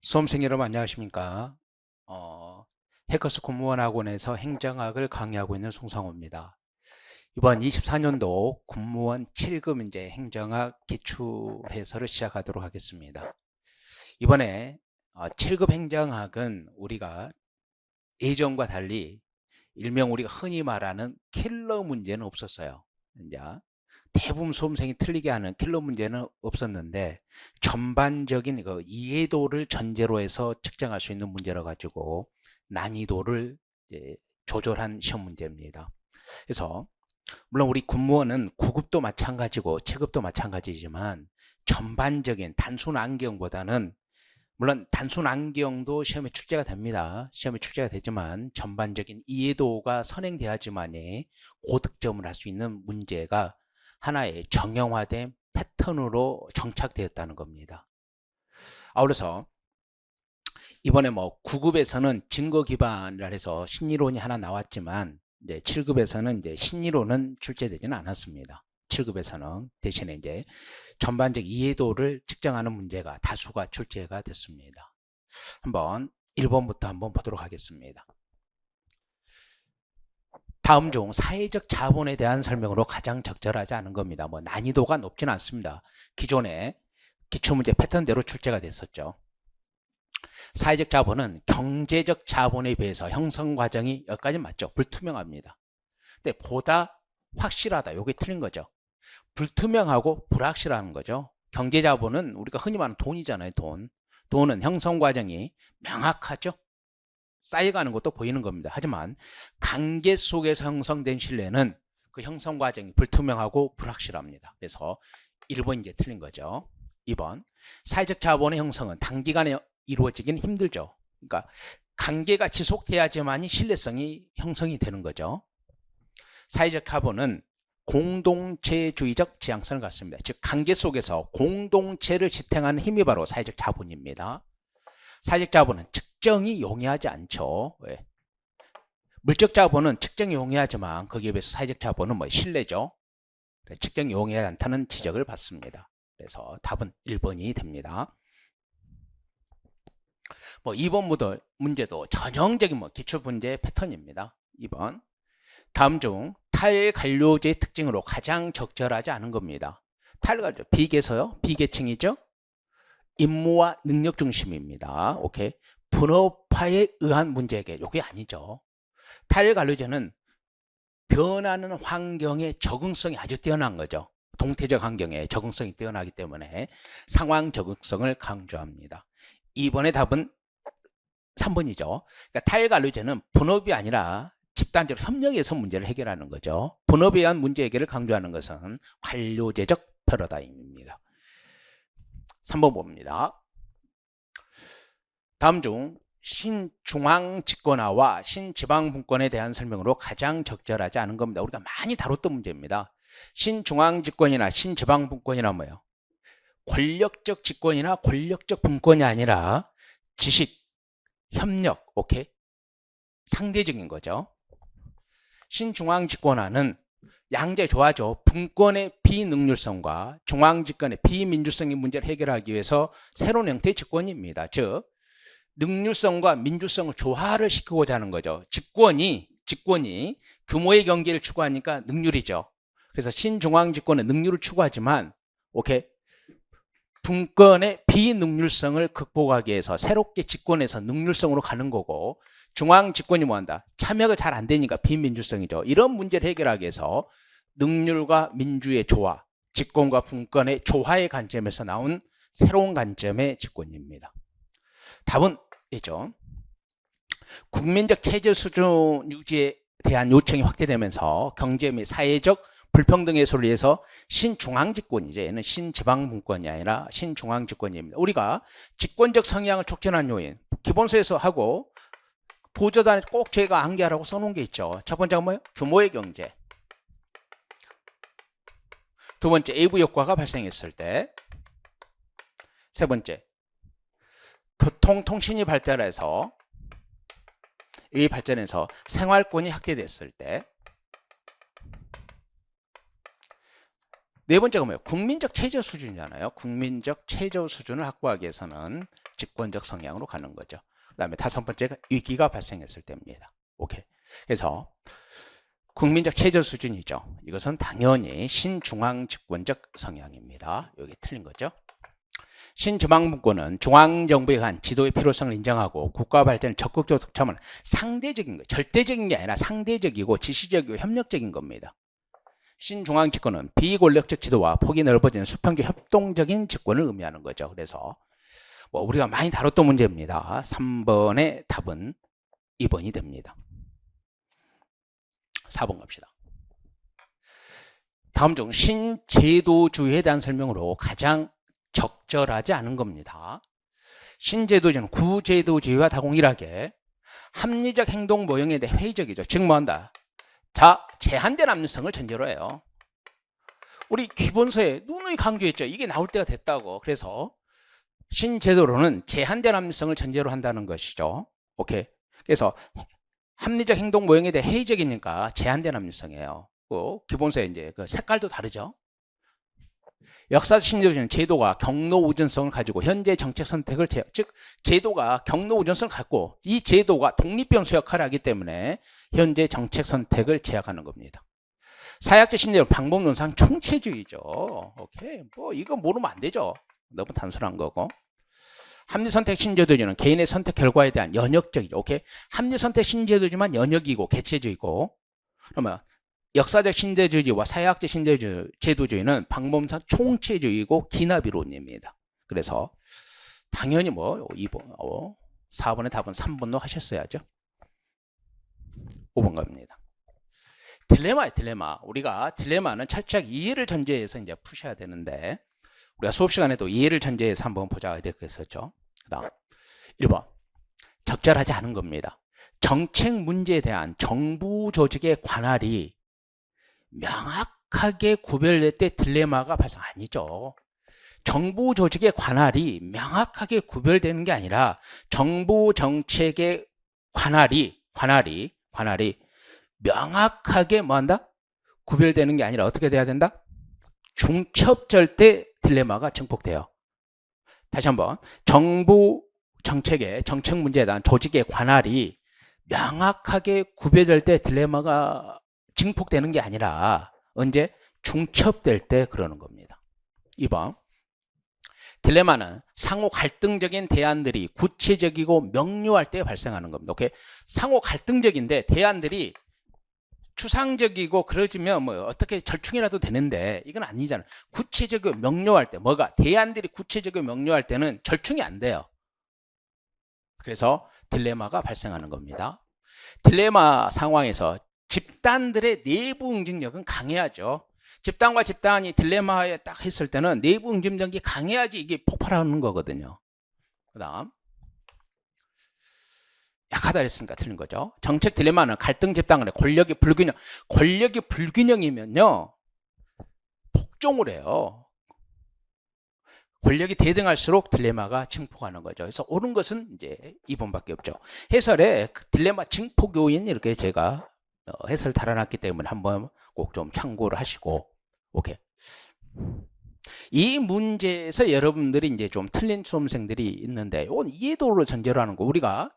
수험생 여러분 안녕하십니까? 해커스 공무원학원에서 행정학을 강의하고 있는 송상호입니다. 이번 24년도 공무원 7급 이제 행정학 기출 해설을 시작하도록 하겠습니다. 이번에 7급 행정학은 우리가 예전과 달리 일명 우리가 흔히 말하는 킬러 문제는 없었어요. 이제 대부분 수험생이 틀리게 하는 킬러 문제는 없었는데 전반적인 그 이해도를 전제로 해서 측정할 수 있는 문제라 가지고 난이도를 이제 조절한 시험 문제입니다. 그래서 물론 우리 군무원은 9급도 마찬가지고 7급도 마찬가지지만 전반적인 단순 암기형보다는 물론 단순 암기형도 시험에 출제가 됩니다. 시험에 출제가 되지만 전반적인 이해도가 선행돼야지만이 고득점을 할 수 있는 문제가 하나의 정형화된 패턴으로 정착되었다는 겁니다. 아울러서 이번에 뭐 9급에서는 증거 기반이라 해서 신이론이 하나 나왔지만 이제 7급에서는 이제 신이론은 출제되지는 않았습니다. 7급에서는 대신에 이제 전반적 이해도를 측정하는 문제가 다수가 출제가 됐습니다. 한번 1번부터 한번 보도록 하겠습니다. 다음 중 사회적 자본에 대한 설명으로 가장 적절하지 않은 겁니다. 뭐 난이도가 높지는 않습니다. 기존에 기출문제 패턴대로 출제가 됐었죠. 사회적 자본은 경제적 자본에 비해서 형성 과정이 여기까지 맞죠. 불투명합니다. 근데 보다 확실하다. 이게 틀린 거죠. 불투명하고 불확실한 거죠. 경제 자본은 우리가 흔히 말하는 돈이잖아요. 돈은 형성 과정이 명확하죠. 쌓여가는 것도 보이는 겁니다. 하지만 관계 속에서 형성된 신뢰는 그 형성 과정이 불투명하고 불확실합니다. 그래서 1번 이제 틀린 거죠. 2번 사회적 자본의 형성은 단기간에 이루어지긴 힘들죠. 그러니까 관계가 지속돼야지만이 신뢰성이 형성이 되는 거죠. 사회적 자본은 공동체주의적 지향성을 갖습니다. 즉 관계 속에서 공동체를 지탱하는 힘이 바로 사회적 자본입니다. 사회적 자본은 측정이 용이하지 않죠. 왜? 물적 자본은 측정이 용이하지만 거기에 비해서 사회적 자본은 뭐 신뢰죠. 측정이 용이하지 않다는 지적을 받습니다. 그래서 답은 1번이 됩니다. 뭐 2번 문제도 전형적인 뭐 기출 문제 패턴입니다. 2번 다음 중 탈관료제의 특징으로 가장 적절하지 않은 겁니다. 탈관료 비계서요, 비계층이죠. 임무와 능력 중심입니다. 오케이. 분업화에 의한 문제 해결. 이게 아니죠. 탈관료제는 변하는 환경에 적응성이 아주 뛰어난 거죠. 동태적 환경에 적응성이 뛰어나기 때문에 상황 적응성을 강조합니다. 이번의 답은 3번이죠. 그러니까 탈관료제는 분업이 아니라 집단적으로 협력해서 문제를 해결하는 거죠. 분업에 의한 문제 해결을 강조하는 것은 관료제적 패러다임입니다. 3번 봅니다. 다음 중 신중앙집권화와 신지방분권에 대한 설명으로 가장 적절하지 않은 겁니다. 우리가 많이 다뤘던 문제입니다. 신중앙집권이나 신지방분권이나 뭐예요? 권력적 집권이나 권력적 분권이 아니라 지식, 협력, 오케이? 상대적인 거죠. 신중앙집권화는 양자 좋아하죠. 분권의 비능률성과 중앙집권의 비민주성의 문제를 해결하기 위해서 새로운 형태의 집권입니다. 즉 능률성과 민주성을 조화를 시키고자 하는 거죠. 집권이 규모의 경계를 추구하니까 능률이죠. 그래서 신중앙집권은 능률을 추구하지만 오케이 분권의 비능률성을 극복하기 위해서 새롭게 집권해서 능률성으로 가는 거고 중앙집권이 뭐한다? 참여가 잘 안 되니까 비민주성이죠. 이런 문제를 해결하기 위해서 능률과 민주의 조화, 집권과 분권의 조화의 관점에서 나온 새로운 관점의 집권입니다. 답은 이죠. 국민적 체제 수준 유지에 대한 요청이 확대되면서 경제 및 사회적 불평등 해소를 위해서 신중앙집권이죠. 얘는 신지방분권이 아니라 신중앙집권입니다. 우리가 집권적 성향을 촉진한 요인 기본서에서 하고 보조단에 꼭 저희가 암기하라고 써놓은 게 있죠. 첫 번째가 뭐예요? 규모의 경제. 두 번째 외부 효과가 발생했을 때. 세 번째 교통통신이 발달해서 이 발전해서 생활권이 확대됐을 때. 네 번째가 뭐예요? 국민적 최저 수준이잖아요. 국민적 최저 수준을 확보하기 위해서는 집권적 성향으로 가는 거죠. 그 다음에 다섯 번째가 위기가 발생했을 때입니다. 오케이. 그래서 국민적 체제 수준이죠. 이것은 당연히 신중앙 집권적 성향입니다. 여기 틀린 거죠. 신지방분권은 중앙정부에 의한 지도의 필요성을 인정하고 국가 발전을 적극적으로 독점하는 상대적인 거, 절대적인 게 아니라 상대적이고 지시적이고 협력적인 겁니다. 신중앙 집권은 비권력적 지도와 폭이 넓어지는 수평적 협동적인 집권을 의미하는 거죠. 그래서 뭐 우리가 많이 다뤘던 문제입니다. 3번의 답은 2번이 됩니다. 4번 갑시다. 다음 중 신제도주의에 대한 설명으로 가장 적절하지 않은 겁니다. 신제도주의는 구제도주의와 다공일하게 합리적 행동 모형에 대해 회의적이죠. 즉 뭐한다? 자, 제한된 합리성을 전제로 해요. 우리 기본서에 누누이 강조했죠. 이게 나올 때가 됐다고. 그래서 신제도로는 제한된 합리성을 전제로 한다는 것이죠. 오케이. 그래서 합리적 행동 모형에 대해 회의적이니까 제한된 합리성이에요. 기본서에 이제 그 색깔도 다르죠. 역사적 신제도주의는 제도가 경로 우전성을 가지고 현재 정책 선택을 즉 제도가 경로 우전성을 갖고 이 제도가 독립변수 역할을 하기 때문에 현재 정책 선택을 제약하는 겁니다. 사회학적 신제도는 방법론상 총체주의죠. 오케이. 뭐 이거 모르면 안 되죠. 너무 단순한 거고. 합리선택 신제도주의는 개인의 선택 결과에 대한 연역적이죠. 오케이. 합리선택 신제도주의만 연역이고 개체주의고. 그러면 역사적 신제도주의와 사회학적 신제도주의는 방법상 총체주의고 기나비론입니다. 그래서 당연히 뭐 2번, 4번의 답은 3번로 하셨어야죠. 5번 갑니다. 딜레마예요, 딜레마. 우리가 딜레마는 철저하게 이해를 전제해서 이제 푸셔야 되는데 우리가 수업 시간에도 이해를 전제해서 한번 보자 이렇게 했었죠. 그다음 1번 적절하지 않은 겁니다. 정책 문제에 대한 정부 조직의 관할이 명확하게 구별될 때 딜레마가 발생 아니죠. 정부 조직의 관할이 명확하게 구별되는 게 아니라 정부 정책의 관할이 명확하게 뭐한다? 구별되는 게 아니라 어떻게 돼야 된다? 중첩절 때 딜레마가 증폭돼요. 다시 한번 정부 정책의 정책 문제에 대한 조직의 관할이 명확하게 구별될 때 딜레마가 증폭되는 게 아니라 언제? 중첩될 때 그러는 겁니다. 2번 딜레마는 상호 갈등적인 대안들이 구체적이고 명료할 때 발생하는 겁니다. 오케이? 상호 갈등적인데 대안들이 추상적이고 그러지면 뭐 어떻게 절충이라도 되는데 이건 아니잖아요. 구체적이고 명료할 때 뭐가? 대안들이 구체적이고 명료할 때는 절충이 안 돼요. 그래서 딜레마가 발생하는 겁니다. 딜레마 상황에서 집단들의 내부 응집력은 강해야죠. 집단과 집단이 딜레마에 딱 했을 때는 내부 응집력이 강해야지 이게 폭발하는 거거든요. 그 다음 약하다 했으니까 틀린 거죠. 정책 딜레마는 갈등 집단 간의 권력이 불균형이면요 폭종을 해요. 권력이 대등할수록 딜레마가 증폭하는 거죠. 그래서 옳은 것은 이제 2번밖에 없죠. 해설에 딜레마 증폭 요인 이렇게 제가 해설 달아놨기 때문에 한번 꼭 좀 참고를 하시고. 오케이. 이 문제에서 여러분들이 이제 좀 틀린 수험생들이 있는데 이건 이해도를 전제로 하는 거. 우리가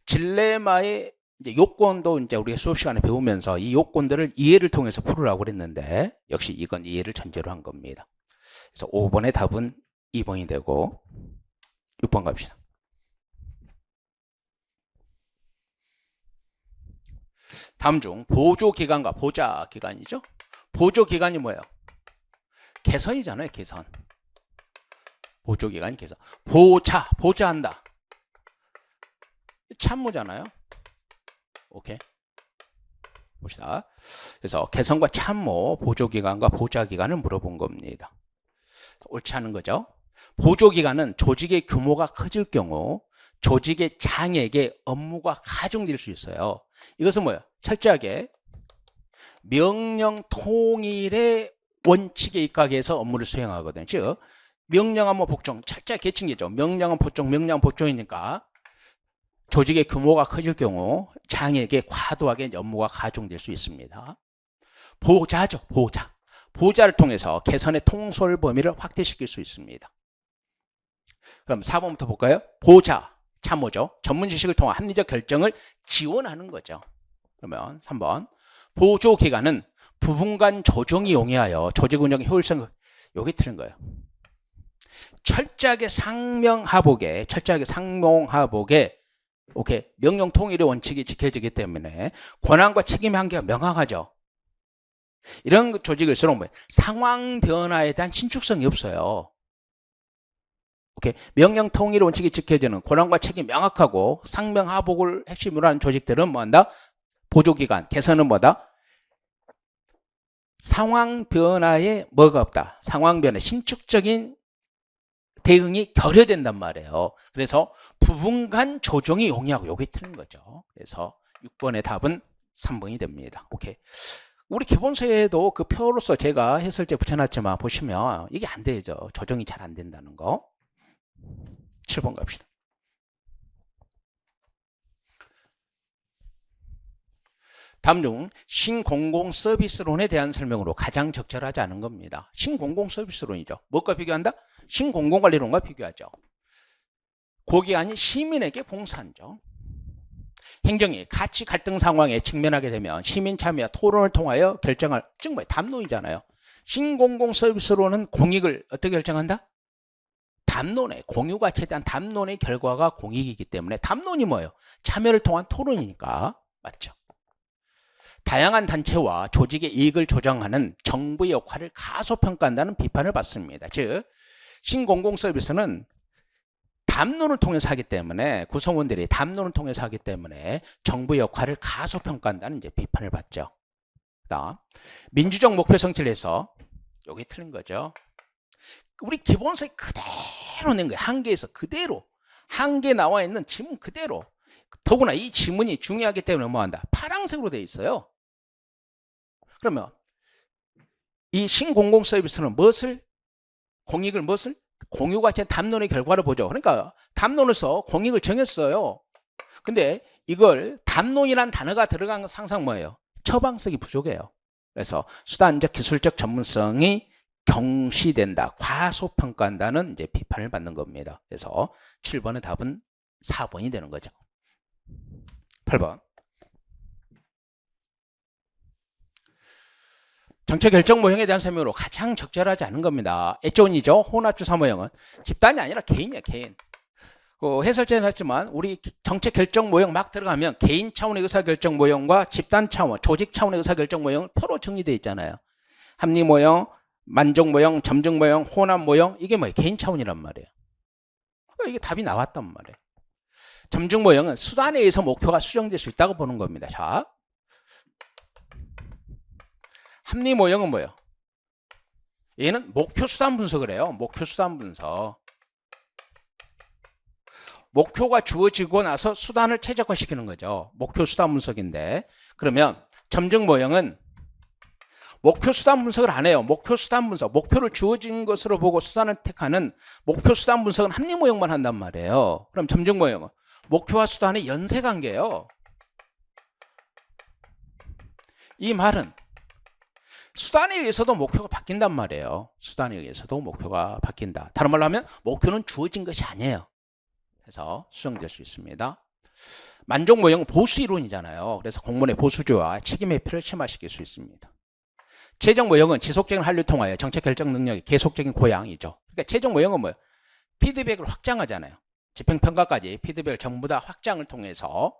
딜레마의 이제 요건도 이제 우리가 수업 시간에 배우면서 이 요건들을 이해를 통해서 풀으라고 그랬는데 역시 이건 이해를 전제로 한 겁니다. 그래서 5번의 답은 2번이 되고 6번 갑시다. 다음 중 보조기관과 보좌기관이죠. 보조기관이 뭐예요? 개선이잖아요. 개선. 보조기관이 개선. 보좌한다. 참모잖아요. 오케이. 봅시다. 그래서 개선과 참모, 보조기관과 보좌기관을 물어본 겁니다. 옳지 않은 거죠. 보조기관은 조직의 규모가 커질 경우 조직의 장에게 업무가 가중될 수 있어요. 이것은 뭐예요? 철저하게 명령 통일의 원칙에 입각해서 업무를 수행하거든요. 즉 명령하면 복종, 철저하게 계층이죠. 명령은 복종, 명령 복종이니까 조직의 규모가 커질 경우 장에게 과도하게 업무가 가중될 수 있습니다. 보좌죠. 보좌를 통해서 개선의 통솔 범위를 확대시킬 수 있습니다. 그럼 4번부터 볼까요? 보좌, 참모죠. 전문 지식을 통한 합리적 결정을 지원하는 거죠. 그러면 3번. 보조기관은 부분 간 조정이 용이하여 조직 운영의 효율성을, 여기 틀린 거예요. 철저하게 상명하복에 오케이, 명령 통일의 원칙이 지켜지기 때문에 권한과 책임의 한계가 명확하죠. 이런 조직일수록 뭐예요? 상황 변화에 대한 신축성이 없어요. 오케이, 명령 통일의 원칙이 지켜지는 권한과 책임이 명확하고 상명하복을 핵심으로 하는 조직들은 뭐한다? 보조기관, 개선은 뭐다? 상황 변화에 뭐가 없다? 상황 변화, 신축적인 대응이 결여된단 말이에요. 그래서 부분 간 조정이 용이하고 요게 틀린 거죠. 그래서 6번의 답은 3번이 됩니다. 오케이. 우리 기본서에도 그 표로서 제가 해설제 붙여놨지만 보시면 이게 안 되죠. 조정이 잘 안 된다는 거. 7번 갑시다. 다음 중 신공공 서비스론에 대한 설명으로 가장 적절하지 않은 겁니다. 신공공 서비스론이죠. 무엇과 비교한다? 신공공관리론과 비교하죠. 고기관이 시민에게 봉사하죠. 행정이 가치 갈등 상황에 직면하게 되면 시민 참여와 토론을 통하여 결정할, 즉 뭐예요? 담론이잖아요. 신공공 서비스론은 공익을 어떻게 결정한다? 담론의 공유 가치에 대한 담론의 결과가 공익이기 때문에 담론이 뭐예요? 참여를 통한 토론이니까. 맞죠? 다양한 단체와 조직의 이익을 조정하는 정부의 역할을 가소평가한다는 비판을 받습니다. 즉 신공공 서비스는 담론을 통해서 하기 때문에, 구성원들이 담론을 통해서 하기 때문에 정부의 역할을 가소평가한다는 이제 비판을 받죠. 그다음 민주적 목표 성취를 해서, 여기 틀린 거죠. 우리 기본서에 그대로 낸 거예요. 한계에서 그대로, 한계 나와 있는 지문 그대로. 더구나 이 지문이 중요하기 때문에 뭐한다? 파란색으로 되어 있어요. 그러면 이 신공공 서비스는 무엇을, 공익을 무엇을? 공유가치 담론의 결과를 보죠. 그러니까 담론에서 공익을 정했어요. 근데 이걸 담론이란 단어가 들어간 건 항상 뭐예요? 처방성이 부족해요. 그래서 수단적 기술적 전문성이 경시된다, 과소평가한다는 이제 비판을 받는 겁니다. 그래서 7번의 답은 4번이 되는 거죠. 8번. 정책 결정 모형에 대한 설명으로 가장 적절하지 않은 겁니다. 애존이죠. 혼합주사 모형은 집단이 아니라 개인이야, 개인. 해설제는 했지만 우리 정책 결정 모형 막 들어가면 개인 차원의 의사결정 모형과 집단 차원, 조직 차원의 의사결정 모형은 표로 정리되어 있잖아요. 합리 모형, 만족 모형, 점증 모형, 혼합 모형, 이게 뭐예요? 개인 차원이란 말이에요. 이게 답이 나왔단 말이에요. 점증 모형은 수단에 의해서 목표가 수정될 수 있다고 보는 겁니다. 자, 합리 모형은 뭐예요? 얘는 목표 수단 분석을 해요. 목표 수단 분석. 목표가 주어지고 나서 수단을 최적화시키는 거죠. 목표 수단 분석인데, 그러면 점증 모형은 목표 수단 분석을 안 해요. 목표 수단 분석, 목표를 주어진 것으로 보고 수단을 택하는 목표 수단 분석은 합리 모형만 한단 말이에요. 그럼 점증 모형은 목표와 수단의 연쇄 관계예요. 이 말은 수단에 의해서도 목표가 바뀐단 말이에요. 수단에 의해서도 목표가 바뀐다. 다른 말로 하면 목표는 주어진 것이 아니에요. 그래서 수정될 수 있습니다. 만족 모형은 보수 이론이잖아요. 그래서 공무원의 보수주와 책임 회피를 심화시킬 수 있습니다. 최적 모형은 지속적인 한류를 통하여 정책 결정 능력의 계속적인 고양이죠. 그러니까 최적 모형은 뭐예요? 피드백을 확장하잖아요. 집행평가까지 피드백을 전부 다 확장을 통해서,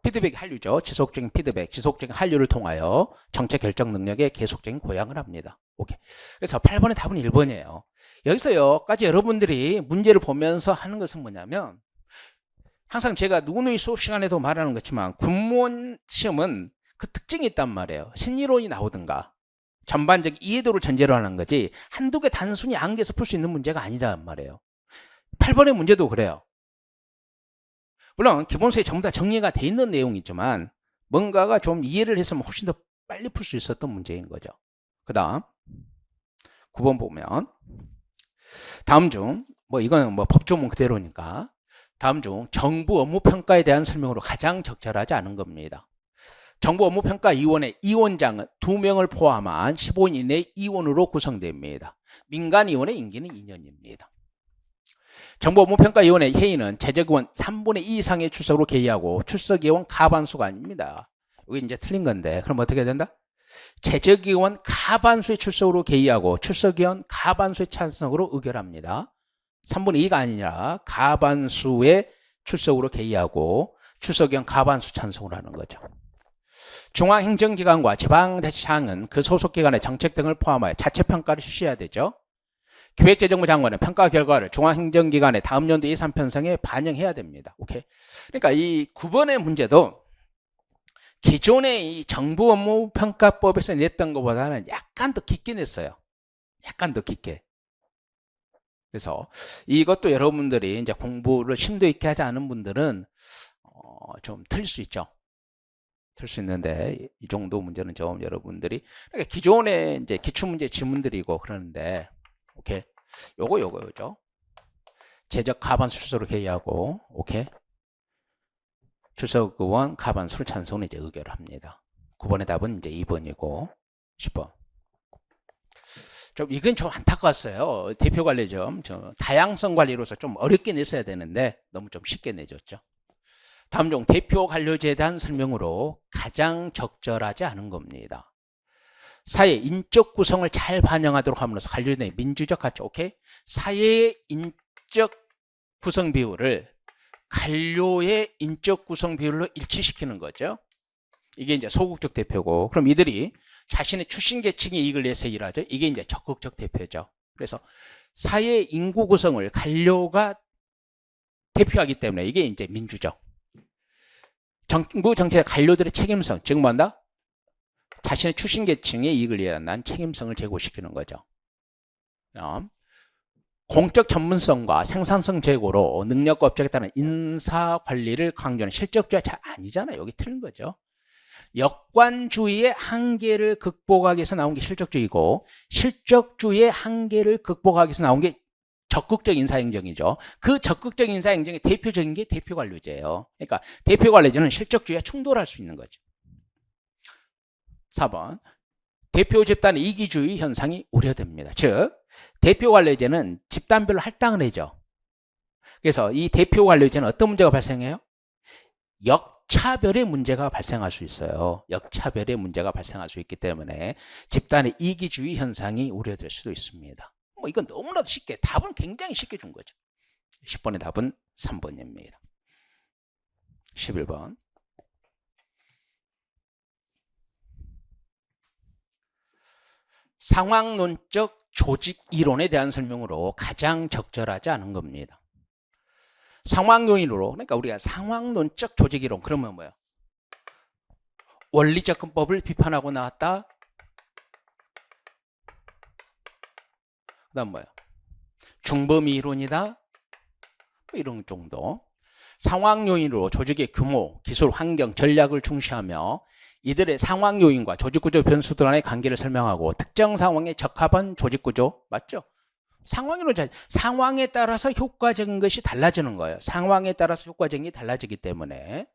피드백이 한류죠. 지속적인 피드백, 지속적인 한류를 통하여 정책 결정 능력의 계속적인 고양을 합니다. 오케이. 그래서 8번의 답은 1번이에요. 여기서까지 여러분들이 문제를 보면서 하는 것은 뭐냐면, 항상 제가 누누이 수업 시간에도 말하는 것지만 군무원 시험은 그 특징이 있단 말이에요. 신이론이 나오든가 전반적 이해도를 전제로 하는 거지 한두 개 단순히 암기해서 풀 수 있는 문제가 아니란 말이에요. 8번의 문제도 그래요. 물론 기본서에 전부 다 정리가 돼 있는 내용이지만 뭔가가 좀 이해를 했으면 훨씬 더 빨리 풀 수 있었던 문제인 거죠. 그 다음 9번 보면, 다음 중 이거는 법조문 그대로니까, 다음 중 정부 업무평가에 대한 설명으로 가장 적절하지 않은 겁니다. 정부 업무평가위원회 위원장은 2명을 포함한 15인 이내 위원으로 구성됩니다. 민간위원회 임기는 2년입니다. 정보업무평가위원회 회의는 최저위원 3분의 2 이상의 출석으로 개의하고 출석위원 과반수가 아닙니다. 이게 이제 틀린 건데 그럼 어떻게 된다? 최저위원 과반수의 출석으로 개의하고 출석위원 과반수의 찬성으로 의결합니다. 3분의 2가 아니라 과반수의 출석으로 개의하고 출석위원 과반수 찬성으로 하는 거죠. 중앙행정기관과 지방자치장은 그 소속기관의 정책 등을 포함하여 자체평가를 실시해야 되죠. 기획재정부 장관은 평가 결과를 중앙행정기관의 다음 연도 예산 편성에 반영해야 됩니다. 오케이. 그러니까 이 9번의 문제도 기존의 이 정부업무평가법에서 냈던 것보다는 약간 더 깊게 냈어요. 약간 더 깊게. 그래서 이것도 여러분들이 이제 공부를 심도 있게 하지 않은 분들은 좀 틀릴 수 있죠. 틀릴 수 있는데 이 정도 문제는 좀 여러분들이 그러니까 기존에 이제 기출문제 지문들이고 그러는데 오케이. 요거죠. 제적 과반수 출석으로 개의하고 오케이. 출석의원 과반수를 찬성으로 이제 의결을 합니다. 9번의 답은 이제 2번이고 10번. 이건 좀 안타까웠어요. 대표 관리점 다양성 관리로서 좀 어렵게 냈어야 되는데 너무 좀 쉽게 내줬죠. 다음 중 대표 관료제에 대한 설명으로 가장 적절하지 않은 겁니다. 사회 인적 구성을 잘 반영하도록 함으로써 관료제의 민주적 가치, 오케이? 사회의 인적 구성 비율을 관료의 인적 구성 비율로 일치시키는 거죠. 이게 이제 소극적 대표고, 그럼 이들이 자신의 출신 계층의 이익을 위해서 일하죠. 이게 이제 적극적 대표죠. 그래서 사회 인구 구성을 관료가 대표하기 때문에 이게 이제 민주적. 정부 정책의 관료들의 책임성, 즉 뭐다? 자신의 출신 계층의 이익을 위한 책임성을 제고시키는 거죠. 공적 전문성과 생산성 제고로 능력과 업적에 따른 인사 관리를 강조하는 실적주의가 잘 아니잖아요. 여기 틀린 거죠. 역관주의의 한계를 극복하기 위해서 나온 게 실적주의고 실적주의의 한계를 극복하기 위해서 나온 게 적극적 인사행정이죠. 그 적극적 인사행정의 대표적인 게 대표관료제예요. 그러니까 대표관료제는 실적주의와 충돌할 수 있는 거죠. 4번 대표 집단의 이기주의 현상이 우려됩니다. 즉 대표관료제는 집단별로 할당을 해죠. 그래서 이 대표관료제는 어떤 문제가 발생해요? 역차별의 문제가 발생할 수 있어요. 역차별의 문제가 발생할 수 있기 때문에 집단의 이기주의 현상이 우려될 수도 있습니다. 이건 너무나도 쉽게 답은 굉장히 쉽게 준 거죠. 10번의 답은 3번입니다. 11번 상황론적 조직 이론에 대한 설명으로 가장 적절하지 않은 겁니다. 상황 요인으로 그러니까 우리가 상황론적 조직 이론 그러면 뭐예요? 원리 접근법을 비판하고 나왔다. 그다음 뭐예요? 중범위 이론이다. 이런 정도. 상황 요인으로 조직의 규모, 기술, 환경, 전략을 중시하며 이들의 상황 요인과 조직구조 변수들 간의 관계를 설명하고 특정 상황에 적합한 조직구조 맞죠? 상황에 따라서 효과적인 것이 달라지는 거예요. 상황에 따라서 효과적인 게 달라지기 때문에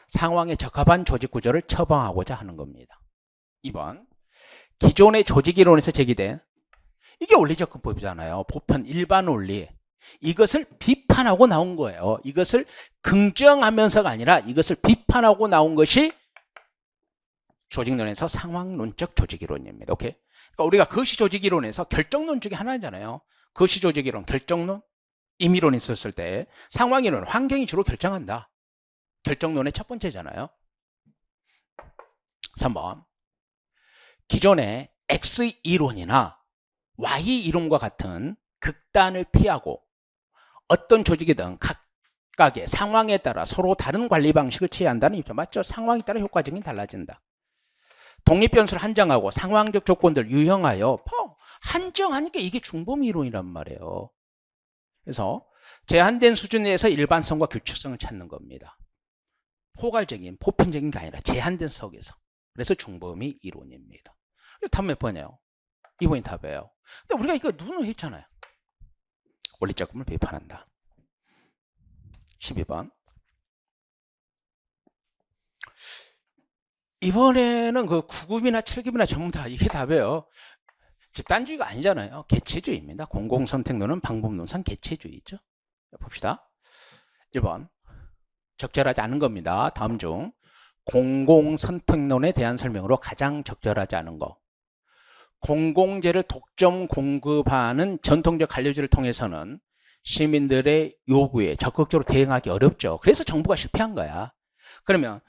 상황에 적합한 조직구조를 처방하고자 하는 겁니다. 2번 기존의 조직이론에서 제기된 이게 원리접근법이잖아요. 보편 일반 원리. 이것을 비판하고 나온 거예요. 이것을 긍정하면서가 아니라 이것을 비판하고 나온 것이 조직론에서 상황론적 조직이론입니다. 오케이? 그러니까 우리가 거시조직이론에서 결정론 중에 하나잖아요. 거시조직이론, 결정론, 임의론이 있었을 때 상황이론, 환경이 주로 결정한다. 결정론의 첫 번째잖아요. 3번 기존의 X이론이나 Y이론과 같은 극단을 피하고 어떤 조직이든 각각의 상황에 따라 서로 다른 관리 방식을 취해야 한다는 입장 맞죠? 상황에 따라 효과적인 달라진다. 독립변수를 한정하고 상황적 조건들을 유형하여 한정하니까 이게 중범위 이론이란 말이에요. 그래서 제한된 수준 내에서 일반성과 규칙성을 찾는 겁니다. 포괄적인, 보편적인 게 아니라 제한된 속에서. 그래서 중범위 이론입니다. 답 몇 번이에요? 2번이 답이에요. 근데 우리가 이거 눈으로 했잖아요. 원리적금을 비판한다. 12번 이번에는 그 9급이나 7급이나 전부 다 이게 답이에요. 집단주의가 아니잖아요. 개체주의입니다. 공공선택론은 방법론상 개체주의죠. 봅시다. 1번 적절하지 않은 겁니다. 다음 중 공공선택론에 대한 설명으로 가장 적절하지 않은 거. 공공재를 독점 공급하는 전통적 관료제를 통해서는 시민들의 요구에 적극적으로 대응하기 어렵죠. 그래서 정부가 실패한 거야. 그러면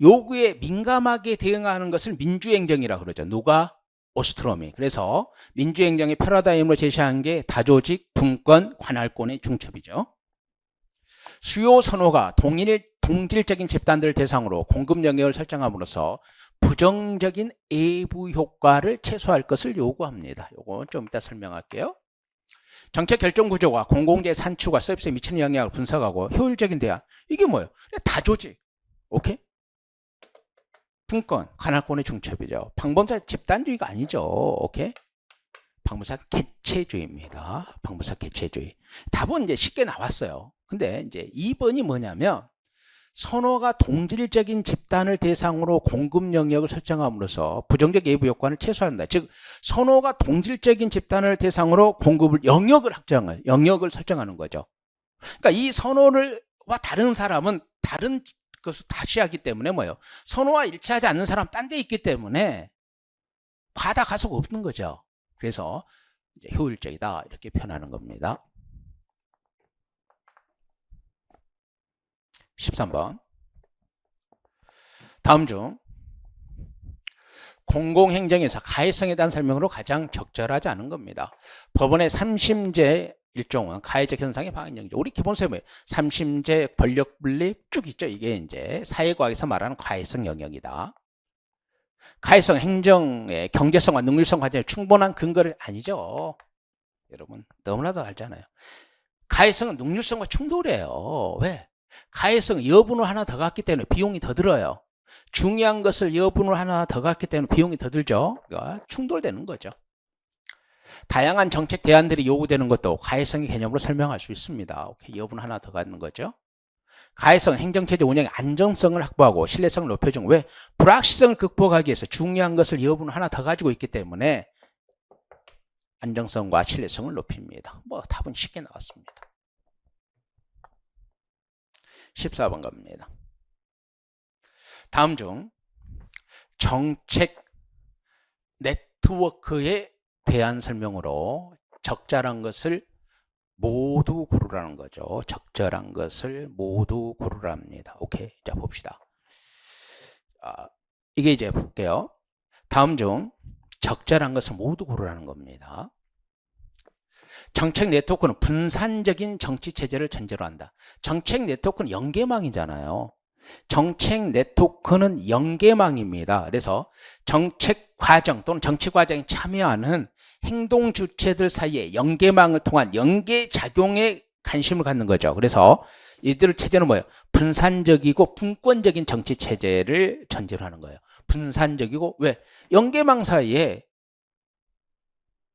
요구에 민감하게 대응하는 것을 민주행정이라고 그러죠. 누가? 오스트롬이. 그래서 민주행정의 패러다임으로 제시한 게 다조직, 분권, 관할권의 중첩이죠. 수요 선호가 동질적인 집단들을 대상으로 공급 영역을 설정함으로써 부정적인 외부 효과를 최소화할 것을 요구합니다. 요거 좀 이따 설명할게요. 정책 결정 구조가 공공재 산출과 서비스에 미치는 영향을 분석하고 효율적인 대안. 이게 뭐예요? 다조직. 오케이? 분권, 관할권의 중첩이죠. 방법사 집단주의가 아니죠. 오케이? 방법사 개체주의입니다. 방법사 개체주의. 답은 이제 쉽게 나왔어요. 근데 이제 2번이 뭐냐면 선호가 동질적인 집단을 대상으로 공급 영역을 설정함으로써 부정적 외부 효과를 최소화한다. 즉 선호가 동질적인 집단을 대상으로 공급을 영역을 확정해요. 영역을 설정하는 거죠. 그러니까 이 선호와 다른 사람은 다른 것을 다시 하기 때문에 뭐예요? 선호와 일치하지 않는 사람 딴 데 있기 때문에 과다 가속 없는 거죠. 그래서 이제 효율적이다 이렇게 표현하는 겁니다. 13번 다음 중 공공행정에서 가해성에 대한 설명으로 가장 적절하지 않은 겁니다. 법원의 3심제 일종은 가해적 현상의 방향이죠. 우리 기본서에 뭐예요? 3심제 권력 분립 쭉 있죠. 이게 이제 사회과학에서 말하는 가해성 영역이다. 가해성 행정의 경제성과 능률성 과정에 충분한 근거를 아니죠. 여러분 너무나도 알잖아요. 가해성은 능률성과 충돌해요. 왜? 가해성 여분을 하나 더 갖기 때문에 비용이 더 들어요. 중요한 것을 여분을 하나 더 갖기 때문에 비용이 더 들죠. 그러니까 충돌되는 거죠. 다양한 정책 대안들이 요구되는 것도 가해성의 개념으로 설명할 수 있습니다. 오케이, 여분 하나 더 갖는 거죠. 가해성 행정체제 운영의 안정성을 확보하고 신뢰성을 높여준 왜? 불확실성을 극복하기 위해서 중요한 것을 여분 하나 더 가지고 있기 때문에 안정성과 신뢰성을 높입니다. 뭐 답은 쉽게 나왔습니다. 14번 갑니다. 다음 중 정책 네트워크에 대한 설명으로 적절한 것을 모두 고르라는 거죠. 적절한 것을 모두 고르랍니다. 오케이, 자 봅시다. 이게 이제 볼게요. 다음 중 적절한 것을 모두 고르라는 겁니다. 정책 네트워크는 분산적인 정치 체제를 전제로 한다. 정책 네트워크는 연계망이잖아요. 정책 네트워크는 연계망입니다. 그래서 정책 과정 또는 정치 과정에 참여하는 행동 주체들 사이에 연계망을 통한 연계작용에 관심을 갖는 거죠. 그래서 이들 체제는 뭐예요? 분산적이고 분권적인 정치 체제를 전제로 하는 거예요. 분산적이고 왜? 연계망 사이에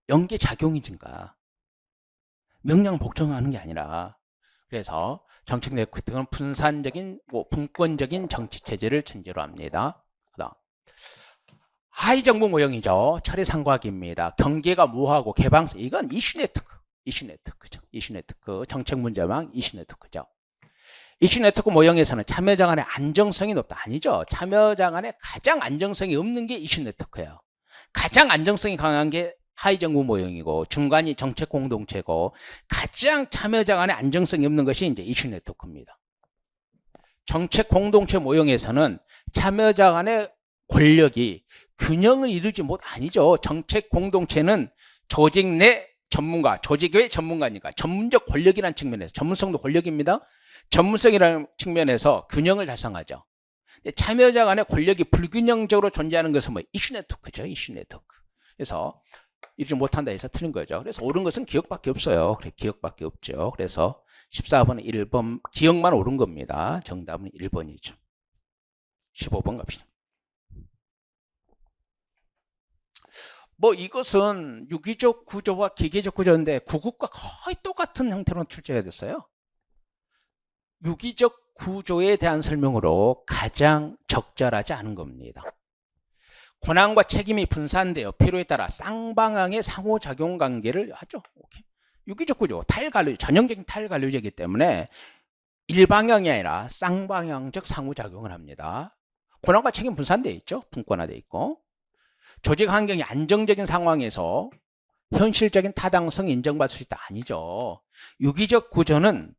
연계작용이 증가. 명령을 복종하는 게 아니라 그래서 정책 네트워크는 분산적인 분권적인 정치 체제를 전제로 합니다. 그다음 하위 정부 모형이죠. 철의 상과학입니다. 경계가 모호하고 개방성 이건 이슈 네트워크죠. 이슈 네트워크 정책 문제망 이슈 네트워크죠. 이슈 네트워크 모형에서는 참여자 간의 안정성이 높다. 아니죠. 참여자 간에 가장 안정성이 없는 게 이슈 네트워크예요. 가장 안정성이 강한 게 하위 정부 모형이고 중간이 정책 공동체고 가장 참여자 간의 안정성이 없는 것이 이제 이슈 네트워크입니다. 정책 공동체 모형에서는 참여자 간의 권력이 균형을 이루지 못 아니죠. 정책 공동체는 조직 내 전문가, 조직 외 전문가니까 전문적 권력이라는 측면에서 전문성도 권력입니다. 전문성이라는 측면에서 균형을 달성하죠. 참여자 간의 권력이 불균형적으로 존재하는 것은 뭐 이슈 네트워크죠. 이슈 네트워크. 그래서 이루지 못한다 해서 틀린 거죠. 그래서 옳은 것은 기억밖에 없어요. 그래, 기억밖에 없죠. 그래서 14번은 1번 기억만 옳은 겁니다. 정답은 1번이죠. 15번 갑시다. 뭐 이것은 유기적 구조와 기계적 구조인데 구급과 거의 똑같은 형태로 출제가 됐어요. 유기적 구조에 대한 설명으로 가장 적절하지 않은 겁니다. 권한과 책임이 분산되어 필요에 따라 쌍방향의 상호작용 관계를 하죠. 오케이. 유기적 구조, 탈관료, 전형적인 탈관료제이기 때문에 일방향이 아니라 쌍방향적 상호작용을 합니다. 권한과 책임 분산되어 있죠. 분권화되어 있고. 조직 환경이 안정적인 상황에서 현실적인 타당성이 인정받을 수 있다. 아니죠. 유기적 구조는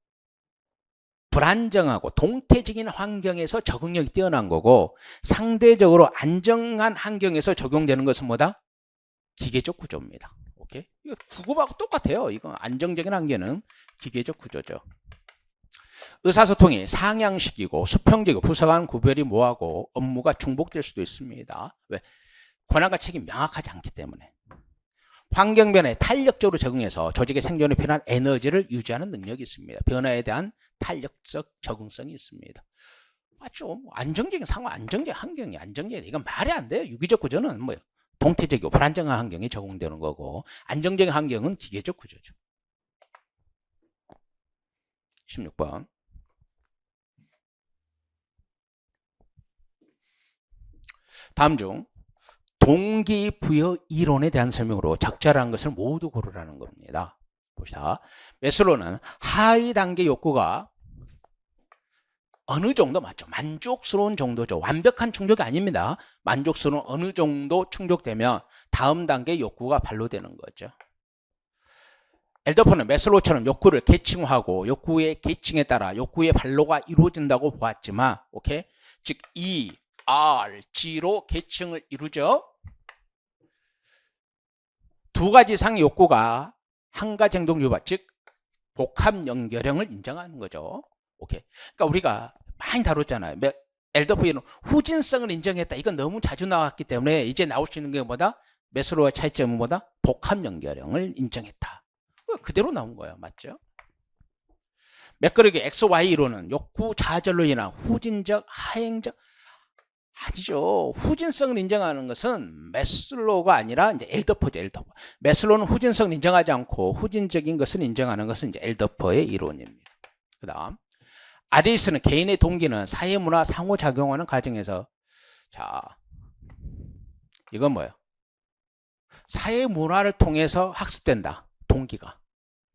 불안정하고 동태적인 환경에서 적응력이 뛰어난 거고, 상대적으로 안정한 환경에서 적용되는 것은 뭐다? 기계적 구조입니다. 오케이? 이거 구급하고 똑같아요. 이거 안정적인 환경은 기계적 구조죠. 의사소통이 상향식이고 수평적이고 부서 간 구별이 뭐하고 업무가 중복될 수도 있습니다. 왜? 권한과 책임이 명확하지 않기 때문에. 환경 변화에 탄력적으로 적응해서 조직의 생존에 필요한 에너지를 유지하는 능력이 있습니다. 변화에 대한 탄력적 적응성이 있습니다. 맞죠? 안정적인 상황, 안정적인 환경이 안정적이다. 이건 말이 안 돼요. 유기적 구조는 뭐 동태적이고 불안정한 환경에 적응되는 거고, 안정적인 환경은 기계적 구조죠. 16번. 다음 중 동기부여 이론에 대한 설명으로 적절한 것을 모두 고르라는 겁니다. 봅시다. 매슬로우는 하위 단계 욕구가 어느 정도 맞죠? 만족스러운 정도죠. 완벽한 충족이 아닙니다. 만족스러운 어느 정도 충족되면 다음 단계 욕구가 발로되는 거죠. 엘더퍼는 매슬로우처럼 욕구를 계층화하고 욕구의 계층에 따라 욕구의 발로가 이루어진다고 보았지만, 오케이? 즉 E, R, G로 계층을 이루죠. 두 가지 이상의 욕구가 한 가지 행동 유발, 즉 복합 연결형을 인정하는 거죠. 오케이. 그러니까 우리가 많이 다뤘잖아요. 엘더퍼는 후진성을 인정했다. 이건 너무 자주 나왔기 때문에 이제 나올 수 있는 게 뭐다? 매슬로우의 차이점은 뭐다? 복합 연결형을 인정했다. 그대로 나온 거예요. 맞죠? 맥거릭의 XY 이론은 욕구 좌절로 인한 후진적, 하행적, 아니죠. 후진성을 인정하는 것은 매슬로우가 아니라 이제 엘더퍼죠. 엘더퍼. 매슬로우는 후진성을 인정하지 않고 후진적인 것을 인정하는 것은 이제 엘더퍼의 이론입니다. 그다음 아리스는 개인의 동기는 사회문화 상호작용하는 과정에서, 자, 이건 뭐예요? 사회문화를 통해서 학습된다. 동기가,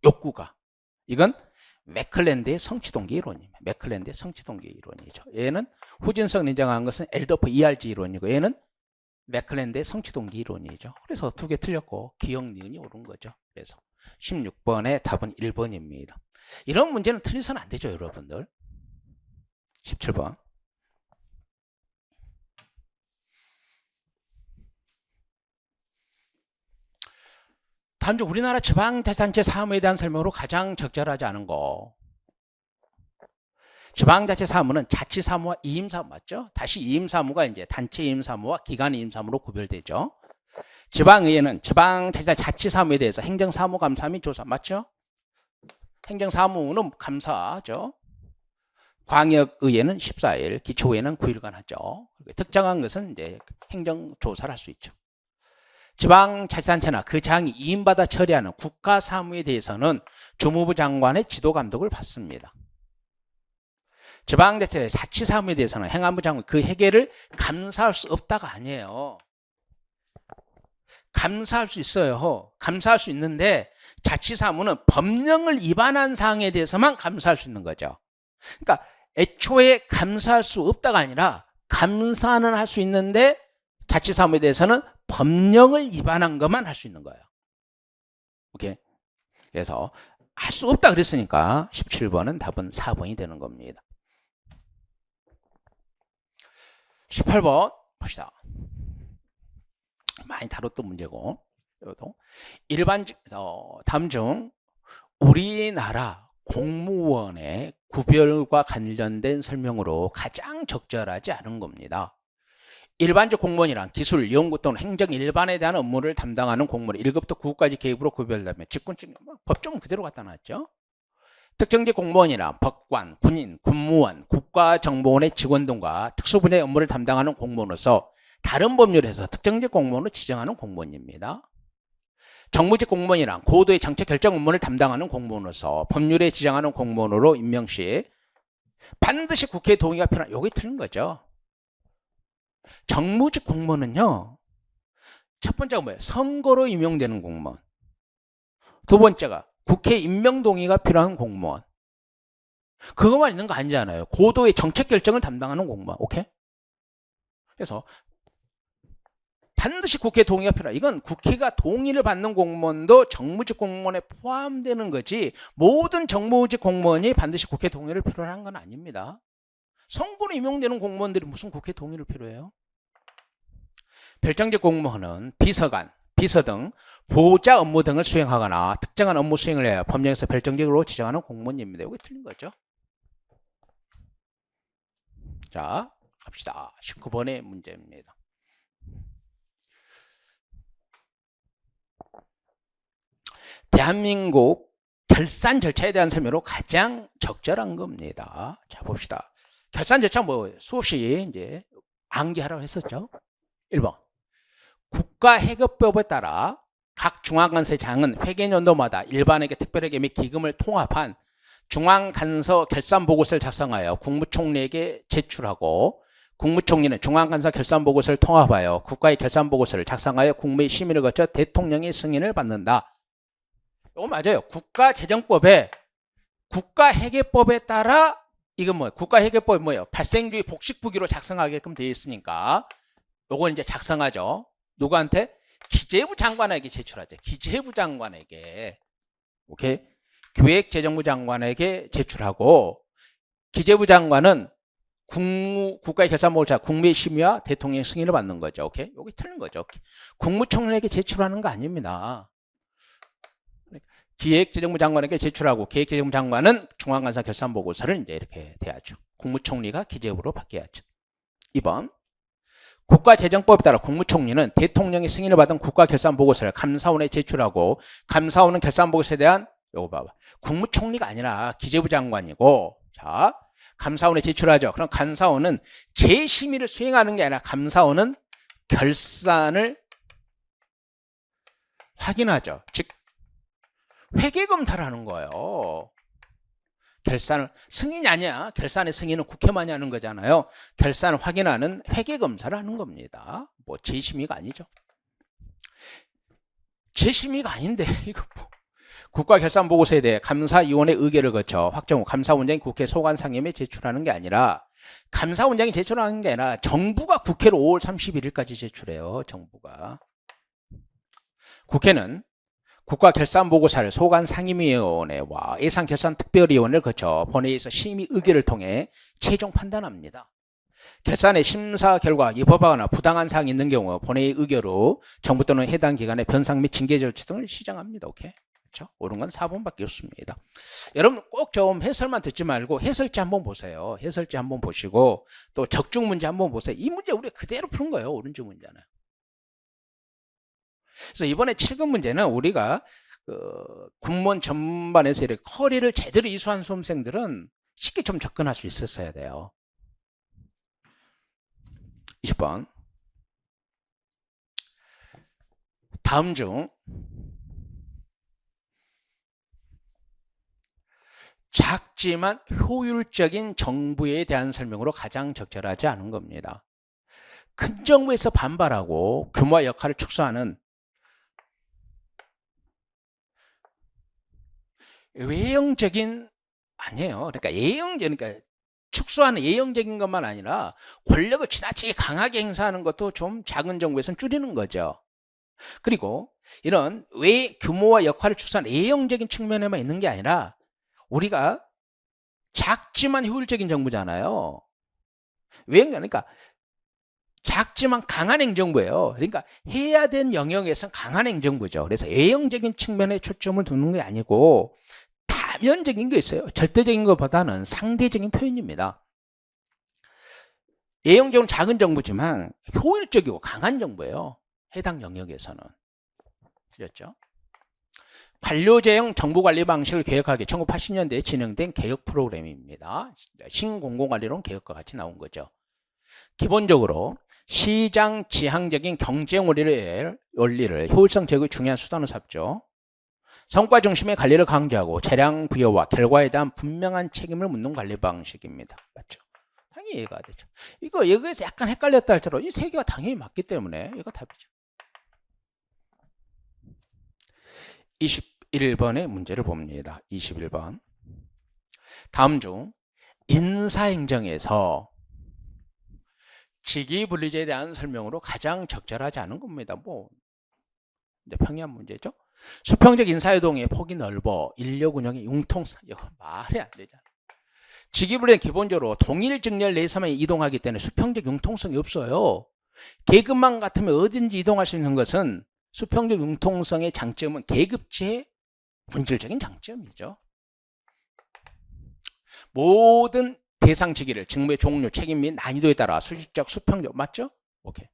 욕구가. 이건 맥클랜드의 성취동기 이론입니다. 맥클랜드의 성취동기 이론이죠. 얘는 후진성 인정한 것은 엘더퍼 ERG 이론이고, 얘는 맥클랜드의 성취동기 이론이죠. 그래서 두 개 틀렸고 기억 니은이 옳은 거죠. 그래서 16번의 답은 1번입니다. 이런 문제는 틀려서는 안 되죠, 여러분들. 17번. 단지 우리나라 지방자치단체 사무에 대한 설명으로 가장 적절하지 않은 거. 지방자치 사무는 자치사무와 이임사무 맞죠? 다시 이임사무가 이제 단체 이임사무와 기관 이임사무로 구별되죠. 지방의회는 지방자치사무에 대해서 행정사무 감사 및 조사 맞죠? 행정사무는 감사죠. 광역의회는 14일, 기초의회는 9일간 하죠. 특정한 것은 이제 행정조사를 할 수 있죠. 지방자치단체나 그 장이 이임받아 처리하는 국가사무에 대해서는 주무부 장관의 지도 감독을 받습니다. 지방자치 자치사무에 대해서는 행안부 장관 그 해결을 감사할 수 없다가 아니에요. 감사할 수 있어요. 감사할 수 있는데 자치사무는 법령을 위반한 사항에 대해서만 감사할 수 있는 거죠. 그러니까 애초에 감사할 수 없다가 아니라 감사는 할 수 있는데 자치사무에 대해서는 법령을 위반한 것만 할 수 있는 거예요. 오케이. 그래서 할 수 없다 그랬으니까 17번은 답은 4번이 되는 겁니다. 18번 봅시다. 많이 다뤘던 문제고, 다음 중 우리나라 공무원의 구별과 관련된 설명으로 가장 적절하지 않은 겁니다. 일반적 공무원이란 기술, 연구 또는 행정 일반에 대한 업무를 담당하는 공무원 1급부터 9급까지 계급으로 구별되면 직권적, 법정은 그대로 갖다 놨죠. 특정직 공무원이란 법관, 군인, 군무원, 국가정보원의 직원 등과 특수분야의 업무를 담당하는 공무원으로서 다른 법률에서 특정직 공무원으로 지정하는 공무원입니다. 정무직 공무원이란 고도의 정책 결정 업무를 담당하는 공무원으로서 법률에 지정하는 공무원으로 임명 시 반드시 국회의 동의가 필요한, 요게 틀린 거죠. 정무직 공무원은요, 첫 번째가 뭐예요? 선거로 임용되는 공무원. 두 번째가 국회 임명 동의가 필요한 공무원. 그것만 있는 거 아니잖아요. 고도의 정책 결정을 담당하는 공무원. 오케이? 그래서 반드시 국회 동의가 필요하다. 이건 국회가 동의를 받는 공무원도 정무직 공무원에 포함되는 거지 모든 정무직 공무원이 반드시 국회 동의를 필요로 하는 건 아닙니다. 선거로 임용되는 공무원들이 무슨 국회 동의를 필요해요? 별정직 공무원은 비서관, 비서 등 보좌 업무 등을 수행하거나 특정한 업무 수행을 해야 법령에서 별정직으로 지정하는 공무원입니다. 이게 틀린 거죠. 자, 갑시다. 19번의 문제입니다. 대한민국 결산 절차에 대한 설명으로 가장 적절한 겁니다. 자, 봅시다. 결산 절차 뭐 수없이 이제 암기하라고 했었죠. 1번. 국가회계법에 따라 각 중앙간서장은 회계연도마다 일반회계, 특별회계 및 기금을 통합한 중앙간서 결산보고서를 작성하여 국무총리에게 제출하고 국무총리는 중앙간서 결산보고서를 통합하여 국가의 결산보고서를 작성하여 국무의 심의를 거쳐 대통령의 승인을 받는다. 이거 맞아요. 국가재정법에 국가회계법에 따라 이건 뭐예요? 국가회계법이 뭐예요? 발생주의 복식부기로 작성하게끔 되어 있으니까 요거 이제 작성하죠. 누구한테? 기재부 장관에게 제출하죠. 기재부 장관에게. 오케이? 기획재정부 장관에게 제출하고 기재부 장관은 국가의 결산보고서 국무의 심의와 대통령의 승인을 받는 거죠. 오케이? 여기 틀린 거죠. 오케이. 국무총리에게 제출하는 거 아닙니다. 기획재정부 장관에게 제출하고 기획재정부 장관은 중앙간사 결산보고서를 이제 이렇게 돼야죠. 국무총리가 기재부로 바뀌어야죠. 2번. 국가재정법에 따라 국무총리는 대통령의 승인을 받은 국가결산보고서를 감사원에 제출하고 감사원은 결산보고서에 대한 요거 봐봐. 국무총리가 아니라 기재부 장관이고 자 감사원에 제출하죠. 그럼 감사원은 재심의를 수행하는 게 아니라 감사원은 결산을 확인하죠. 즉 회계검토를 하는 거예요. 결산을 승인이 아니야. 결산의 승인은 국회만이 하는 거잖아요. 결산을 확인하는 회계검사를 하는 겁니다. 뭐 재심의가 아니죠. 재심의가 아닌데 이거 뭐 국가결산보고서에 대해 감사위원회 의결을 거쳐 확정 후 감사원장이 국회 소관상임에 제출하는 게 아니라 감사원장이 제출하는 게 아니라 정부가 국회로 5월 31일까지 제출해요. 정부가. 국회는 국가결산보고서를 소관상임위원회와 예산결산특별위원회를 거쳐 본회의에서 심의 의결을 통해 최종 판단합니다. 결산의 심사 결과 위법하거나 부당한 사항이 있는 경우 본회의 의결 후 정부 또는 해당 기관의 변상 및 징계 조치 등을 시정합니다. 오케이? 그렇죠? 옳은 건 4번밖에 없습니다. 여러분 꼭 좀 해설만 듣지 말고 해설지 한번 보세요. 해설지 한번 보시고 또 적중 문제 한번 보세요. 이 문제 우리가 그대로 푸는 거예요. 오른쪽 문제는. 그래서 이번에 7급 문제는 우리가 군무원 전반에서 이렇게 커리를 제대로 이수한 수험생들은 쉽게 좀 접근할 수 있었어야 돼요. 20번. 다음 중 작지만 효율적인 정부에 대한 설명으로 가장 적절하지 않은 겁니다. 큰 정부에서 반발하고 규모와 역할을 축소하는 외형적인 아니에요. 그러니까 그러니까 축소하는 예형적인 것만 아니라 권력을 지나치게 강하게 행사하는 것도 좀 작은 정부에서는 줄이는 거죠. 그리고 이런 규모와 역할을 축소하는 예형적인 측면에만 있는 게 아니라 우리가 작지만 효율적인 정부잖아요. 그러니까 작지만 강한 행정부예요. 그러니까 해야 된 영역에서는 강한 행정부죠. 그래서 예형적인 측면에 초점을 두는 게 아니고 다면적인 게 있어요. 절대적인 것보다는 상대적인 표현입니다. 예형적으로 작은 정부지만 효율적이고 강한 정부예요. 해당 영역에서는. 틀렸죠? 관료제형 정부관리 방식을 개혁하기 1980년대에 진행된 개혁 프로그램입니다. 신공공관리론 개혁과 같이 나온 거죠. 기본적으로 시장 지향적인 경쟁 원리를 효율성 제고의 중요한 수단으로 삼죠. 성과 중심의 관리를 강조하고 재량 부여와 결과에 대한 분명한 책임을 묻는 관리 방식입니다. 맞죠? 당연히 이해가 되죠. 이거 여기에서 약간 헷갈렸다 할지라도 이 세 개가 당연히 맞기 때문에 이거 답이죠. 21번의 문제를 봅니다. 21번. 다음 중 인사행정에서 직위분리제에 대한 설명으로 가장 적절하지 않은 겁니다. 뭐 이제 평이한 문제죠. 수평적 인사이동의 폭이 넓어 인력 운영의 융통성, 이거 말이 안 되잖아. 직위분리는 기본적으로 동일 직렬 내에서만 이동하기 때문에 수평적 융통성이 없어요. 계급만 같으면 어딘지 이동할 수 있는 것은 수평적 융통성의 장점은 계급제의 본질적인 장점이죠. 모든 대상 직위를 직무의 종류, 책임 및 난이도에 따라 수직적, 수평적, 맞죠? 오케이.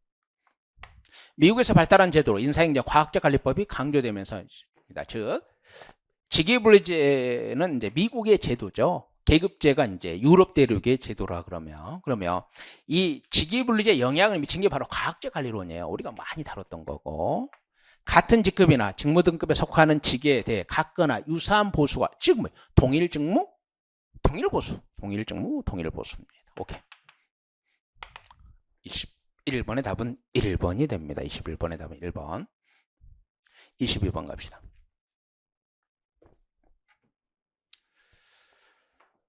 미국에서 발달한 제도로 인사행정 과학적 관리법이 강조되면서, 즉 직위분리제는 이제 미국의 제도죠. 계급제가 이제 유럽 대륙의 제도라 그러면 이 직위분리제에 영향을 미친 게 바로 과학적 관리론이에요. 우리가 많이 다뤘던 거고, 같은 직급이나 직무 등급에 속하는 직위에 대해 같거나 유사한 보수가 즉 뭐 동일 직무, 동일 보수, 동일 직무, 동일 보수입니다. 오케이. 21번의 답은 1번이 됩니다. 21번의 답은 1번. 22번 갑시다.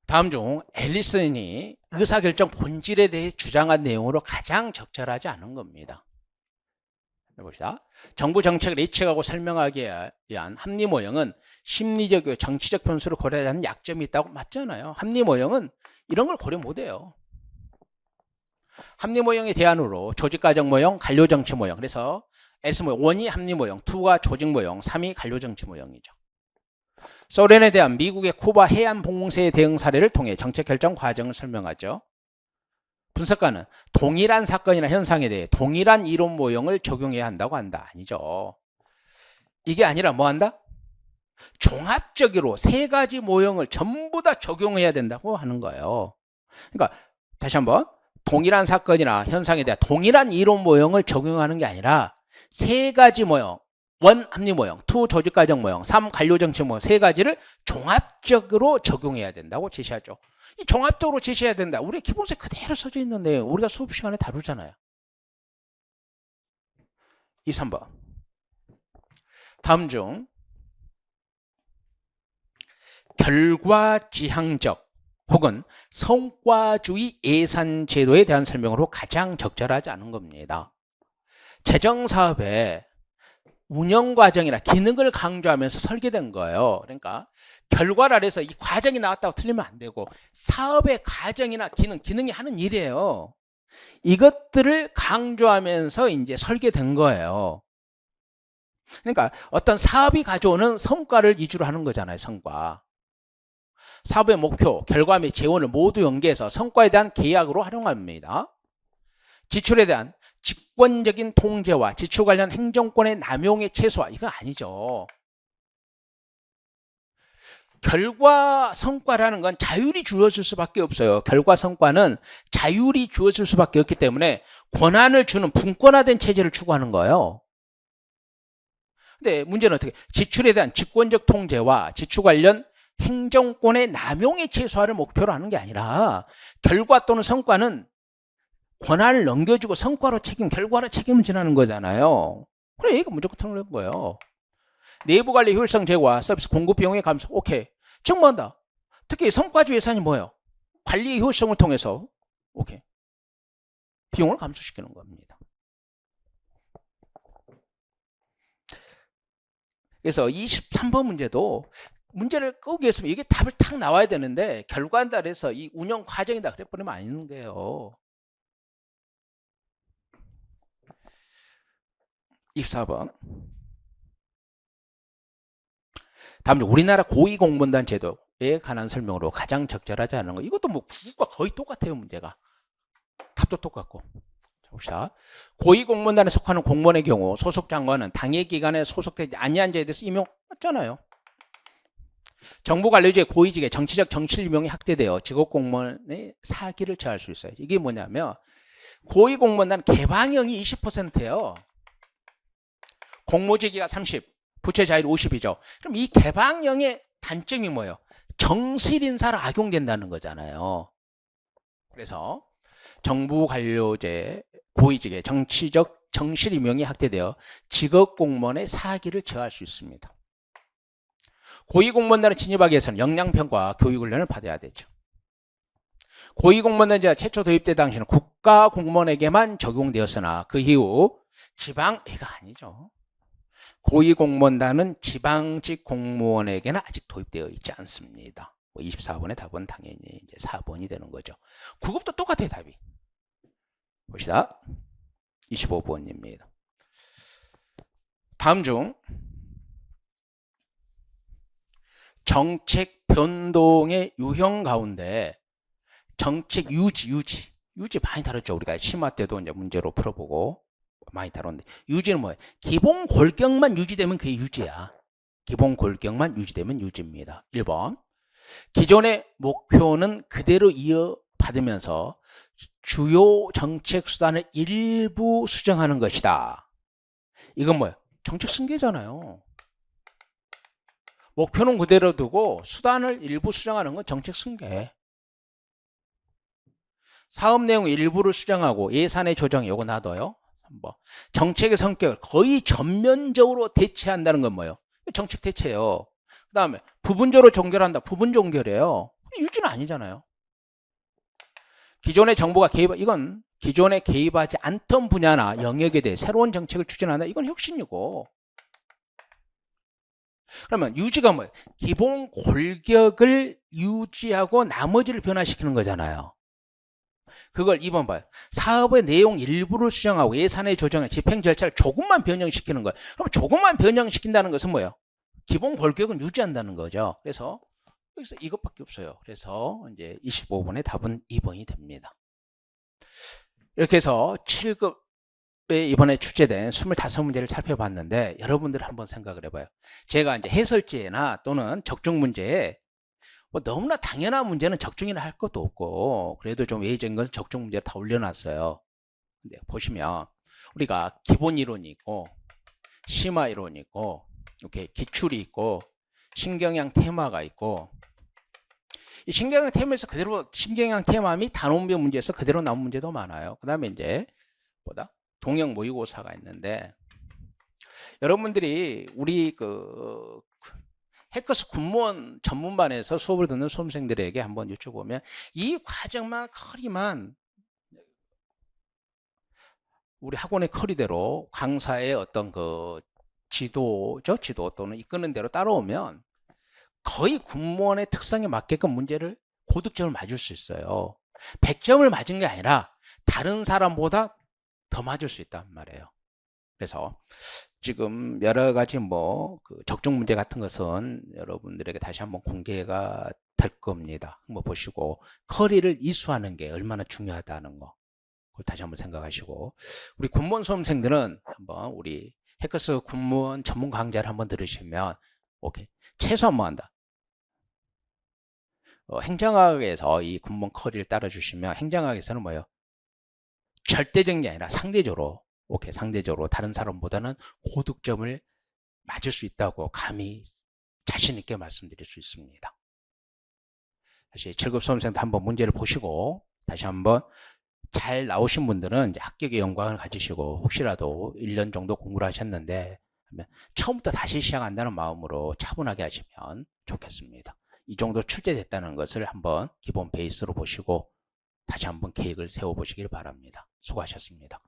다음 중 앨리슨이 의사결정 본질에 대해 주장한 내용으로 가장 적절하지 않은 겁니다. 해봅시다. 정부 정책을 예측하고 설명하기 위한 합리 모형은 심리적, 정치적 변수를 고려하지 않는 약점이 있다고 맞잖아요. 합리 모형은 이런 걸 고려 못해요. 합리 모형의 대안으로 조직과정 모형, 관료정치 모형. 그래서 S 모형 1이 합리 모형, 2가 조직 모형, 3이 관료정치 모형이죠. 소련에 대한 미국의 쿠바 해안 봉쇄 대응 사례를 통해 정책 결정 과정을 설명하죠. 분석가는 동일한 사건이나 현상에 대해 동일한 이론 모형을 적용해야 한다고 한다. 아니죠. 이게 아니라 뭐 한다? 종합적으로 세 가지 모형을 전부 다 적용해야 된다고 하는 거예요. 그러니까 다시 한번, 동일한 사건이나 현상에 대한 동일한 이론 모형을 적용하는 게 아니라 세 가지 모형, 1 합리 모형, 2 조직과정 모형, 3 관료정치 모형, 세 가지를 종합적으로 적용해야 된다고 제시하죠. 이 종합적으로 제시해야 된다. 우리 기본서에 그대로 써져 있는데 우리가 수업 시간에 다루잖아요. 2, 3번. 다음 중 결과지향적 혹은 성과주의 예산제도에 대한 설명으로 가장 적절하지 않은 겁니다. 재정사업의 운영과정이나 기능을 강조하면서 설계된 거예요. 그러니까 결과를 해서 이 과정이 나왔다고 틀리면 안 되고, 사업의 과정이나 기능이 하는 일이에요. 이것들을 강조하면서 이제 설계된 거예요. 그러니까 어떤 사업이 가져오는 성과를 위주로 하는 거잖아요. 성과. 사업의 목표, 결과 및 재원을 모두 연계해서 성과에 대한 계약으로 활용합니다. 지출에 대한 직권적인 통제와 지출 관련 행정권의 남용의 최소화, 이거 아니죠. 결과 성과라는 건 자율이 주어질 수밖에 없어요. 결과 성과는 자율이 주어질 수밖에 없기 때문에 권한을 주는 분권화된 체제를 추구하는 거예요. 근데 문제는 어떻게, 지출에 대한 직권적 통제와 지출 관련 행정권의 남용의 최소화를 목표로 하는 게 아니라, 결과 또는 성과는 권한을 넘겨주고 성과로 결과로 책임을 지나는 거잖아요. 그래, 이거 무조건 틀린 거예요. 내부 관리 효율성 제고와 서비스 공급 비용의 감소. 오케이. 즉 뭐한다? 특히 성과주 예산이 뭐예요? 관리 효율성을 통해서 오케이. 비용을 감소시키는 겁니다. 그래서 23번 문제도 문제를 끄기 위해서 이게 답을 탁 나와야 되는데 결과한다 그래서 이 운영 과정이다 그래 버리면 안 되는 거예요. 24번. 다음 중 우리나라 고위공무원단 제도에 관한 설명으로 가장 적절하지 않은 거. 이것도 뭐 구가 거의 똑같아요. 문제가. 답도 똑같고. 봅시다. 고위공무원단에 속하는 공무원의 경우 소속 장관은 당해기관에 소속되지 아니한 자에 대해서 임용했잖아요. 정부 관료직의 고위직에 정치적 정치 임용이 확대되어 직업공무원의 사기를 처할 수 있어요. 이게 뭐냐면 고위공무원단 개방형이 20%예요. 공모직위가 30, 부채 자율 50이죠. 그럼 이 개방형의 단점이 뭐예요? 정실인사로 악용된다는 거잖아요. 그래서 정부 관료제 고위직에 정치적 정실 임용이 확대되어 직업공무원의 사기를 처할 수 있습니다. 고위공무원단에 진입하기 위해서는 역량평가 교육훈련을 받아야 되죠. 고위공무원단제가 최초 도입될 당시는 국가공무원에게만 적용되었으나 그 이후 지방이가 아니죠. 고위공무원단은 지방직 공무원에게는 아직 도입되어 있지 않습니다. 24번의 답은 당연히 이제 4번이 되는 거죠. 국업도 똑같아요, 답이. 봅시다. 25번입니다. 다음 중 정책 변동의 유형 가운데 정책 유지 많이 다뤘죠. 우리가 심화 때도 이제 문제로 풀어보고 많이 다뤘는데 유지는 뭐예요? 기본 골격만 유지되면 그게 유지야. 기본 골격만 유지되면 유지입니다. 1번 기존의 목표는 그대로 이어받으면서 주요 정책 수단을 일부 수정하는 것이다. 이건 뭐예요? 정책 승계잖아요. 목표는 그대로 두고 수단을 일부 수정하는 건 정책 승계. 사업 내용 일부를 수정하고 예산의 조정 이거 놔둬요. 정책의 성격을 거의 전면적으로 대체한다는 건 뭐예요? 정책 대체예요. 그 다음에 부분적으로 종결한다. 부분 종결이에요. 유지는 아니잖아요. 기존의 정부가 이건 기존에 개입하지 않던 분야나 영역에 대해 새로운 정책을 추진한다. 이건 혁신이고. 그러면 유지가 뭐예요? 기본 골격을 유지하고 나머지를 변화시키는 거잖아요. 그걸 2번 봐요. 사업의 내용 일부를 수정하고 예산의 조정에 집행 절차를 조금만 변형시키는 거예요. 그럼 조금만 변형시킨다는 것은 뭐예요? 기본 골격은 유지한다는 거죠. 그래서 여기서 이것밖에 없어요. 그래서 이제 25번의 답은 2번이 됩니다. 이렇게 해서 7급에 이번에 출제된 25문제를 살펴봤는데 여러분들 한번 생각을 해봐요. 제가 이제 해설지나 또는 적중 문제에 뭐 너무나 당연한 문제는 적중이나 할 것도 없고 그래도 좀 예외적인 것은 적중 문제를 다 올려놨어요. 근데 보시면 우리가 기본 이론이 있고 심화 이론이 있고 이렇게 기출이 있고 신경향 테마가 있고 이 신경향 테마에서 그대로 신경향 테마 및 단원별 문제에서 그대로 나온 문제도 많아요. 그 다음에 이제 동형 모의고사가 있는데 여러분들이 우리 해커스 군무원 전문반에서 수업을 듣는 수험생들에게 한번 여쭤보면 이 과정만 커리만 우리 학원의 커리대로 강사의 어떤 지도 또는 이끄는 대로 따라오면 거의 군무원의 특성에 맞게끔 문제를 고득점을 맞을 수 있어요. 100점을 맞은 게 아니라 다른 사람보다 더 맞을 수 있단 말이에요. 그래서 지금 여러 가지 적중 문제 같은 것은 여러분들에게 다시 한번 공개가 될 겁니다. 한번 보시고 커리를 이수하는 게 얼마나 중요하다는 거 그걸 다시 한번 생각하시고 우리 군무원 수험생들은 한번 우리 해커스 군무원 전문 강좌를 한번 들으시면 오케이 최소한 뭐 한다. 행정학에서 이 군무원 커리를 따라주시면 행정학에서는 뭐예요? 절대적인 게 아니라 상대적으로 상대적으로 다른 사람보다는 고득점을 맞을 수 있다고 감히 자신 있게 말씀드릴 수 있습니다. 다시 7급 수험생도 한번 문제를 보시고 다시 한번 잘 나오신 분들은 이제 합격의 영광을 가지시고 혹시라도 1년 정도 공부를 하셨는데 처음부터 다시 시작한다는 마음으로 차분하게 하시면 좋겠습니다. 이 정도 출제됐다는 것을 한번 기본 베이스로 보시고 다시 한번 계획을 세워보시길 바랍니다. 수고하셨습니다.